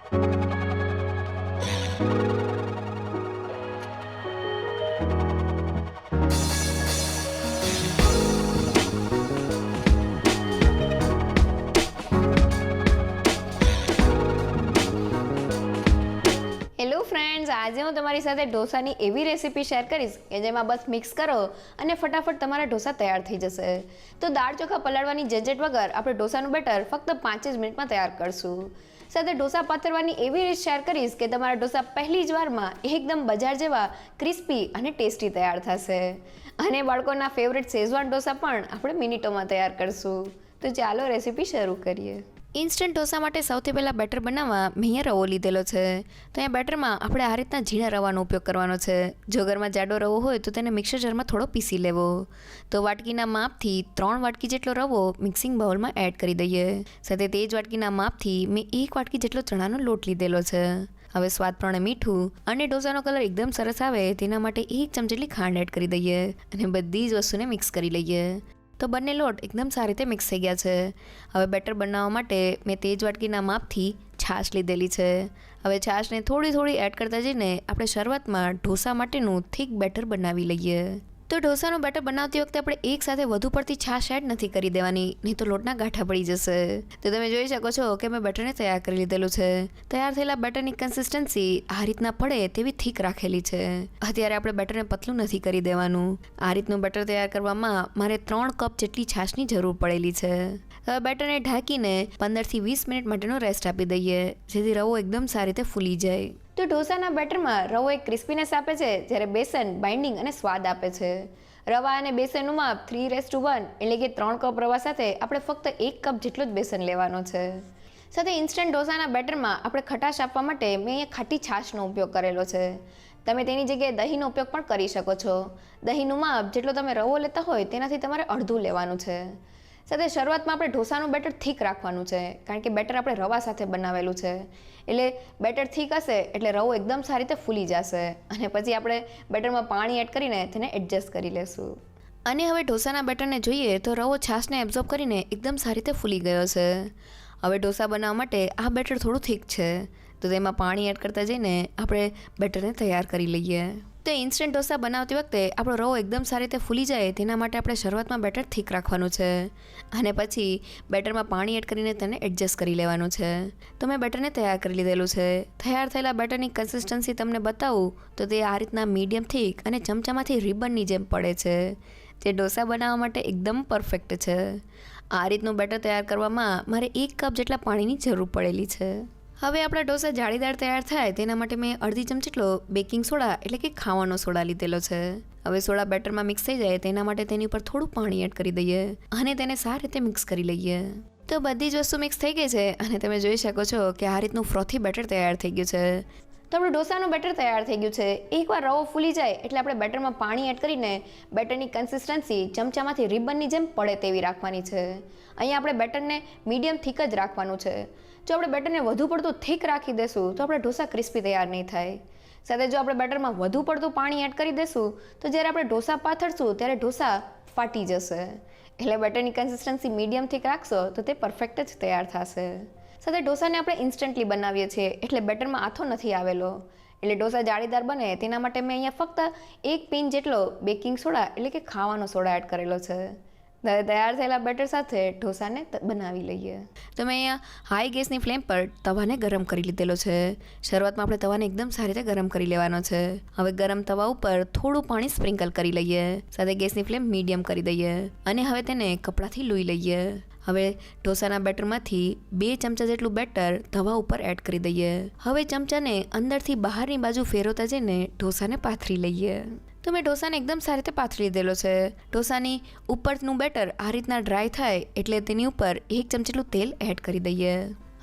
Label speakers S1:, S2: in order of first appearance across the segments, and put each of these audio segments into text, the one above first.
S1: Hello friends, આજે હું તમારી સાથે ઢોસાની એવી રેસીપી શેર કરીશ કે જેમાં બસ મિક્સ કરો અને ફટાફટ તમારા ઢોસા તૈયાર થઈ જશે. તો દાળ ચોખા પલાળવાની ઝંઝટ વગર આપણે ઢોસાનું બેટર ફક્ત 5 જ મિનિટમાં તૈયાર કરશું. સાથે ઢોસા પાથરવાની એવી રીત શેર કરીશ કે તમારા ઢોસા પહેલી જ વારમાં એકદમ બજાર જેવા ક્રિસ્પી અને ટેસ્ટી તૈયાર થશે. અને બાળકોના ફેવરેટ શેઝવાન ઢોસા પણ આપણે મિનિટોમાં તૈયાર કરશું. તો ચાલો રેસીપી શરૂ કરીએ. ઇન્સ્ટન્ટ ઢોસા માટે સૌથી પહેલાં બેટર બનાવવા મેં અહીંયા રવો લીધેલો છે. તો અહીંયા બેટરમાં આપણે આ રીતના ઝીણા રવાનો ઉપયોગ કરવાનો છે. જો ઘરમાં જાડો રવો હોય તો તેને મિક્સર જારમાં થોડો પીસી લેવો. તો વાટકીના માપથી 3 વાટકી જેટલો રવો મિક્સિંગ બાઉલમાં એડ કરી દઈએ. સાથે તે જ વાટકીના માપથી મેં 1 વાટકી જેટલો ચણાનો લોટ લીધેલો છે. હવે સ્વાદ પ્રમાણે મીઠું અને ઢોસાનો કલર એકદમ સરસ આવે તેના માટે 1 ચમચી જેટલી ખાંડ એડ કરી દઈએ અને બધી જ વસ્તુને મિક્સ કરી લઈએ. તો બંને લોટ એકદમ સારી રીતે મિક્સ થઈ ગયા છે. હવે બેટર બનાવવા માટે મેં તે જ વાટકીના માપથી છાશ લીધેલી છે. હવે છાશને થોડી એડ કરતા જઈને આપણે શરૂઆતમાં ઢોસા માટેનું થીક બેટર બનાવી લઈએ. તો ઢોસાનું બેટર બનાવતી વખતે આપણે એક સાથે વધુ પડતી છાશ એડ નથી કરી દેવાની, નહીં તો લોટના ગાંઠા પડી જશે. તો તમે જોઈ શકો છો કે મેં બેટરને તૈયાર કરી લીધેલું છે. તૈયાર થયેલા બેટરની કન્સિસ્ટન્સી આ રીતના પડે તેવી થીક રાખેલી છે. અત્યારે આપણે બેટરને પતલું નથી કરી દેવાનું. આ રીતનું બેટર તૈયાર કરવામાં મારે 3 કપ જેટલી છાશની જરૂર પડેલી છે. હવે બેટરને ઢાંકીને 15 થી 20 મિનિટ માટેનો રેસ્ટ આપી દઈએ, જેથી રવો એકદમ સારી રીતે ફૂલી જાય. તો ઢોસાના બેટરમાં રવો એક ક્રિસ્પીનેસ આપે છે, જ્યારે બેસન બાઇન્ડિંગ અને સ્વાદ આપે છે. રવા અને બેસનનું માપ 3:1 એટલે કે 3 કપ રવા સાથે આપણે ફક્ત 1 કપ જેટલું જ બેસન લેવાનો છે. સાથે ઇન્સ્ટન્ટ ઢોસાના બેટરમાં આપણે ખટાશ આપવા માટે મેં અહીંયા ખાટી છાશનો ઉપયોગ કરેલો છે. તમે તેની જગ્યાએ દહીંનો ઉપયોગ પણ કરી શકો છો. દહીંનું માપ જેટલો તમે રવો લેતા હોય તેનાથી તમારે અડધું લેવાનું છે. સાથે શરૂઆતમાં આપણે ઢોસાનું બેટર થીક રાખવાનું છે, કારણ કે બેટર આપણે રવા સાથે બનાવેલું છે. એટલે બેટર થીક હશે એટલે રવો એકદમ સારી રીતે ફૂલી જશે અને પછી આપણે બેટરમાં પાણી એડ કરીને તેને એડજસ્ટ કરી લેશું. અને હવે ઢોસાના બેટરને જોઈએ તો રવો છાશને એબ્ઝોર્બ કરીને એકદમ સારી રીતે ફૂલી ગયો છે. હવે ઢોસા બનાવવા માટે આ બેટર થોડું થીક છે, તો તેમાં પાણી એડ કરતા જઈને આપણે બેટરને તૈયાર કરી લઈએ. તો ઇન્સ્ટન્ટ ઢોસા બનાવતી વખતે આપણો રવો એકદમ સારી રીતે ફૂલી જાય તેના માટે આપણે શરૂઆતમાં બેટર થીક રાખવાનું છે અને પછી બેટરમાં પાણી એડ કરીને તેને એડજસ્ટ કરી લેવાનું છે. તો મેં બેટરને તૈયાર કરી લીધેલું છે. તૈયાર થયેલા બેટરની કન્સિસ્ટન્સી તમને બતાવું તો તે આ રીતના મીડિયમ થીક અને ચમચામાંથી રિબનની જેમ પડે છે, જે ઢોસા બનાવવા માટે એકદમ પરફેક્ટ છે. આ રીતનું બેટર તૈયાર કરવામાં મારે 1 કપ જેટલા પાણીની જરૂર પડેલી છે. હવે આપણા ઢોસા જાળીદાર તૈયાર થાય તેના માટે મેં અડધી ચમચી જેટલો બેકિંગ સોડા એટલે કે ખાવાનો સોડા લીધેલો છે. હવે સોડા બેટરમાં મિક્સ થઈ જાય તેના માટે તેની ઉપર થોડું પાણી એડ કરી દઈએ અને તેને સારી રીતે મિક્સ કરી લઈએ. તો બધી જ વસ્તુ મિક્સ થઈ ગઈ છે અને તમે જોઈ શકો છો કે આ રીતનું ફ્રોથી બેટર તૈયાર થઈ ગયું છે. તો આપણું ઢોસાનું બેટર તૈયાર થઈ ગયું છે. એકવાર રવો ફૂલી જાય એટલે આપણે બેટરમાં પાણી એડ કરીને બેટરની કન્સિસ્ટન્સી ચમચામાંથી રિબનની જેમ પડે તેવી રાખવાની છે. અહીંયા આપણે બેટરને મીડિયમ થીક જ રાખવાનું છે. જો આપણે બેટરને વધુ પડતું થીક રાખી દેશું તો આપણે ઢોસા ક્રિસ્પી તૈયાર નહીં થાય. સાથે જો આપણે બેટરમાં વધુ પડતું પાણી એડ કરી દેશું તો જ્યારે આપણે ઢોસા પાથરશું ત્યારે ઢોસા ફાટી જશે. એટલે બેટરની કન્સિસ્ટન્સી મીડિયમ થીક રાખશો તો તે પરફેક્ટ જ તૈયાર થશે. સાથે ઢોસાને આપણે ઇન્સ્ટન્ટલી બનાવીએ છીએ એટલે બેટરમાં આથો નથી આવેલો, એટલે ઢોસા જાળીદાર બને તેના માટે મેં અહીંયા ફક્ત 1 પિંચ જેટલો બેકિંગ સોડા એટલે કે ખાવાનો સોડા એડ કરેલો છે. તૈયાર થયેલા બેટર સાથે ઢોસાને બનાવી લઈએ. તો મેં અહીંયા હાઈ ગેસની ફ્લેમ પર તવાને ગરમ કરી લીધેલો છે. શરૂઆતમાં આપણે તવાને એકદમ સારી રીતે ગરમ કરી લેવાનો છે. હવે ગરમ તવા ઉપર થોડું પાણી સ્પ્રિંકલ કરી લઈએ. સાથે ગેસની ફ્લેમ મીડિયમ કરી દઈએ અને હવે તેને કપડાથી લૂઈ લઈએ. હવે ઢોસાના બેટરમાંથી 2 ચમચા જેટલું બેટર તવા ઉપર એડ કરી દઈએ. હવે ચમચાને અંદરથી બહારની બાજુ ફેરવતા જઈને ઢોસાને પાથરી લઈએ. તો મેં ઢોસાને એકદમ સારી રીતે પાથરી લીધેલો છે. ઢોસાની ઉપરનું બેટર આ રીતના ડ્રાય થાય એટલે તેની ઉપર 1 ચમચી જેટલું તેલ એડ કરી દઈએ.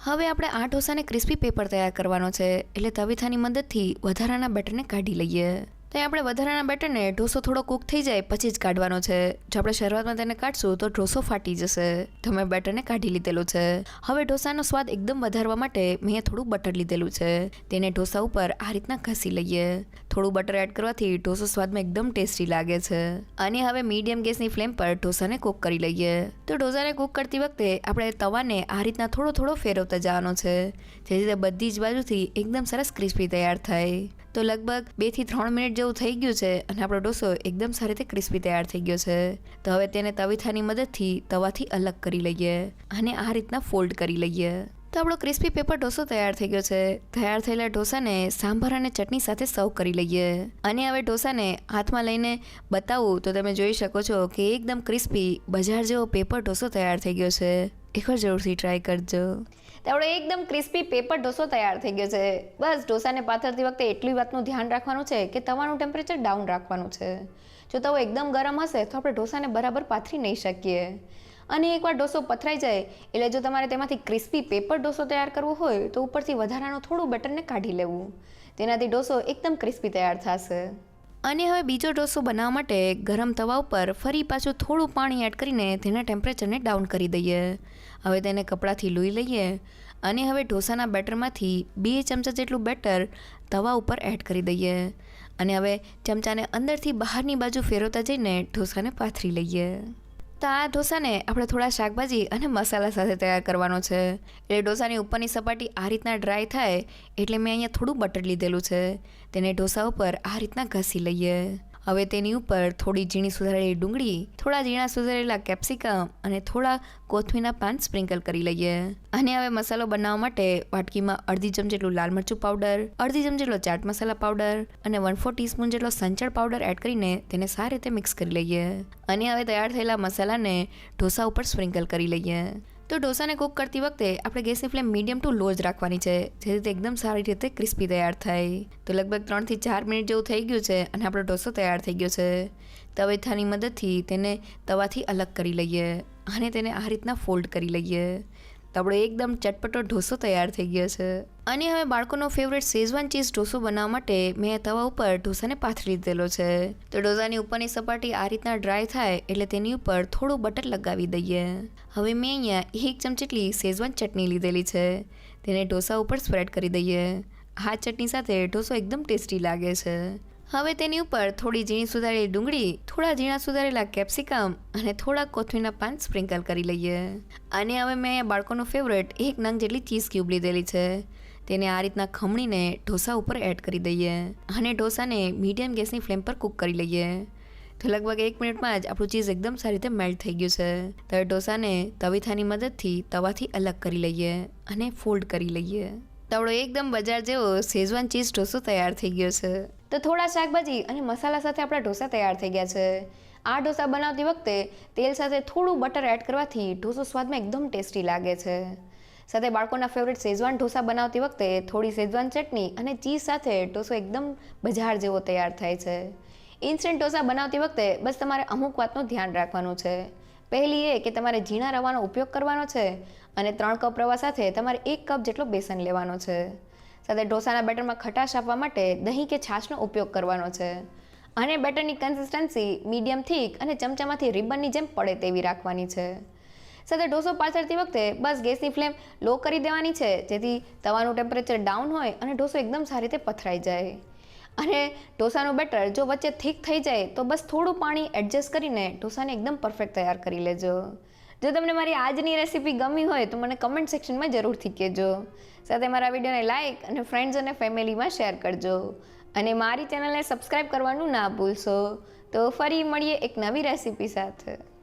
S1: હવે આપણે આ ઢોસાને ક્રિસ્પી પેપર તૈયાર કરવાનો છે, એટલે તવીથાની મદદથી વધારાના બેટરને કાઢી લઈએ. તો અહીં આપણે વધારાના બેટરને ઢોસો થોડો કૂક થઈ જાય પછી જ કાઢવાનો છે. જો આપણે શરૂઆતમાં તેને કાઢશું તો ઢોસો ફાટી જશે. તો મેં બેટરને કાઢી લીધેલું છે. હવે ઢોસાનો સ્વાદ એકદમ વધારવા માટે મેં અહીંયા થોડું બટર લીધેલું છે. તેને ઢોસા ઉપર આ રીતના ઘસી લઈએ. થોડું બટર એડ કરવાથી ઢોસો સ્વાદમાં એકદમ ટેસ્ટી લાગે છે. અને હવે મીડિયમ ગેસની ફ્લેમ પર ઢોસાને કૂક કરી લઈએ. તો ઢોસાને કૂક કરતી વખતે આપણે તવાને આ રીતના થોડો ફેરવતા જવાનો છે, જેથી તે બધી જ બાજુથી એકદમ સરસ ક્રિસ્પી તૈયાર થાય. તો લગભગ 2 થી 3 મિનિટ જેવું થઈ ગયું છે અને આપણો ઢોસો એકદમ સારી રીતે ક્રિસ્પી તૈયાર થઈ ગયો છે. તો હવે તેને તવીથાની મદદથી તવાથી અલગ કરી લઈએ અને આ રીતના ફોલ્ડ કરી લઈએ. તો આપણો ક્રિસ્પી પેપર ઢોસો તૈયાર થઈ ગયો છે. તૈયાર થયેલા ઢોસાને સાંભાર અને ચટણી સાથે સર્વ કરી લઈએ. અને હવે ઢોસાને હાથમાં લઈને બતાવું તો તમે જોઈ શકો છો કે એકદમ ક્રિસ્પી બજાર જેવો પેપર ઢોસો તૈયાર થઈ ગયો છે. એકવાર જરૂરથી ટ્રાય કરજો. તો આપણો એકદમ ક્રિસ્પી પેપર ઢોસો તૈયાર થઈ ગયો છે. બસ ઢોસાને પાથરતી વખતે એટલી વાતનું ધ્યાન રાખવાનું છે કે તવાનું ટેમ્પરેચર ડાઉન રાખવાનું છે. જો તવો એકદમ ગરમ હશે તો આપણે ઢોસાને બરાબર પાથરી નહીં શકીએ. અને એકવાર ઢોસો પથરાઈ જાય એટલે જો તમારે તેમાંથી ક્રિસ્પી પેપર ઢોસો તૈયાર કરવો હોય તો ઉપરથી વધારાનું થોડું બટરને કાઢી લેવું. તેનાથી ઢોસો એકદમ ક્રિસ્પી તૈયાર થશે. અને હવે બીજો ઢોસો બનાવવા માટે ગરમ તવા ઉપર ફરી પાછું થોડું પાણી એડ કરીને તેના ટેમ્પરેચરને ડાઉન કરી દઈએ. હવે તેને કપડાથી લૂઈ લઈએ અને હવે ઢોસાના બેટરમાંથી 2 ચમચા જેટલું બેટર તવા ઉપર એડ કરી દઈએ. અને હવે ચમચાને અંદરથી બહારની બાજુ ફેરવતા જઈને ઢોસાને પાથરી લઈએ. તો આ ઢોસાને આપણે થોડા શાકભાજી અને મસાલા સાથે તૈયાર કરવાનો છે. એટલે ઢોસાની ઉપરની સપાટી આ રીતના ડ્રાય થાય એટલે મેં અહીંયા થોડું બટર લીધેલું છે. તેને ઢોસા ઉપર આ રીતના ઘસી લઈએ. હવે તેની ઉપર થોડી ઝીણી સુધારેલી ડુંગળી, થોડા ઝીણા સુધારેલા કેપ્સિકમ અને થોડા કોથમીરના પાન સ્પ્રિંકલ કરી લઈએ. અને હવે મસાલો બનાવવા માટે વાટકીમાં અડધી ચમચી જેટલું લાલ મરચું પાવડર, અડધી ચમચી જેટલો ચાટ મસાલા પાવડર અને 1/4 ટીસ્પૂન જેટલો સંચળ પાવડર એડ કરીને તેને સારી રીતે મિક્સ કરી લઈએ. અને હવે તૈયાર થયેલા મસાલાને ઢોસા ઉપર સ્પ્રિંકલ કરી લઈએ. તો ઢોસાને કૂક કરતી વખતે આપણે ગેસની ફ્લેમ મીડિયમ ટુ લો જ રાખવાની છે, જેથી તે એકદમ સારી રીતે ક્રિસ્પી તૈયાર થાય. તો લગભગ 3 થી 4 મિનિટ જેવું થઈ ગયું છે અને આપણો ઢોસો તૈયાર થઈ ગયો છે. તવેથાની મદદથી તેને તવાથી અલગ કરી લઈએ અને તેને આ રીતના ફોલ્ડ કરી લઈએ. તો આપણો એકદમ ચટપટો ઢોસો તૈયાર થઈ ગયો છે. અને હવે બાળકોનો ફેવરેટ શેઝવાન ચીઝ ઢોસો બનાવવા માટે મેં તવા ઉપર ઢોસાને પાથરી લીધેલો છે. તો ઢોસાની ઉપરની સપાટી આ રીતના ડ્રાય થાય એટલે તેની ઉપર થોડું બટર લગાવી દઈએ. હવે મેં અહીંયા 1 ચમચી જેટલી શેઝવાન ચટણી લીધેલી છે. તેને ઢોસા ઉપર સ્પ્રેડ કરી દઈએ. આ ચટણી સાથે ઢોસો એકદમ ટેસ્ટી લાગે છે. હવે તેની ઉપર થોડી ઝીણી સુધારેલી ડુંગળી, થોડા ઝીણા સુધારેલા કેપ્સિકમ અને થોડા કોથમીરના પાન સ્પ્રિંકલ કરી લઈએ. અને હવે મેં અહીંયા બાળકોનું ફેવરેટ 1 નંગ જેટલી ચીઝ ક્યુબ લીધેલી છે. તેને આ રીતના ખમણીને ઢોસા ઉપર એડ કરી દઈએ અને ઢોસાને મીડિયમ ગેસની ફ્લેમ પર કૂક કરી લઈએ. તો લગભગ 1 મિનિટમાં જ આપણું ચીઝ એકદમ સારી રીતે મેલ્ટ થઈ ગયું છે. તો હવે ઢોસાને તવીથાની મદદથી તવાથી અલગ કરી લઈએ અને ફોલ્ડ કરી લઈએ. તો આપણો એકદમ બજાર જેવો શેઝવાન ચીઝ ઢોસો તૈયાર થઈ ગયો છે. તો થોડા શાકભાજી અને મસાલા સાથે આપણા ઢોસા તૈયાર થઈ ગયા છે. આ ઢોસા બનાવતી વખતે તેલ સાથે થોડું બટર એડ કરવાથી ઢોસો સ્વાદમાં એકદમ ટેસ્ટી લાગે છે. સાથે બાળકોના ફેવરેટ શેઝવાન ઢોસા બનાવતી વખતે થોડી શેઝવાન ચટણી અને ચીઝ સાથે ઢોસો એકદમ બજાર જેવો તૈયાર થાય છે. ઇન્સ્ટન્ટ ઢોસા બનાવતી વખતે બસ તમારે અમુક વાતનું ધ્યાન રાખવાનું છે. પહેલી એ કે તમારે ઝીણા રવાનો ઉપયોગ કરવાનો છે અને 3 કપ રવા સાથે તમારે 1 કપ જેટલો બેસન લેવાનો છે. સાથે ઢોસાના બેટરમાં ખટાશ આપવા માટે દહીં કે છાશનો ઉપયોગ કરવાનો છે. અને બેટરની કન્સિસ્ટન્સી મીડિયમ થીક અને ચમચામાંથી રિબનની જેમ પડે તેવી રાખવાની છે. સાથે ઢોસો પાથરતી વખતે બસ ગેસની ફ્લેમ લો કરી દેવાની છે, જેથી તવાનું ટેમ્પરેચર ડાઉન હોય અને ઢોસો એકદમ સારી રીતે પથરાઈ જાય. અને ઢોસાનું બેટર જો વચ્ચે થીક થઈ જાય તો બસ થોડું પાણી એડજસ્ટ કરીને ઢોસાને એકદમ પરફેક્ટ તૈયાર કરી લેજો. જો તમને મારી આજની રેસીપી ગમી હોય તો મને કમેન્ટ સેક્શનમાં જરૂરથી કહેજો. સાથે મારા વિડીયોને લાઇક અને ફ્રેન્ડ્સ અને ફેમિલીમાં શેર કરજો. અને મારી ચેનલને સબસ્ક્રાઈબ કરવાનું ના ભૂલશો. તો ફરી મળીએ એક નવી રેસીપી સાથે.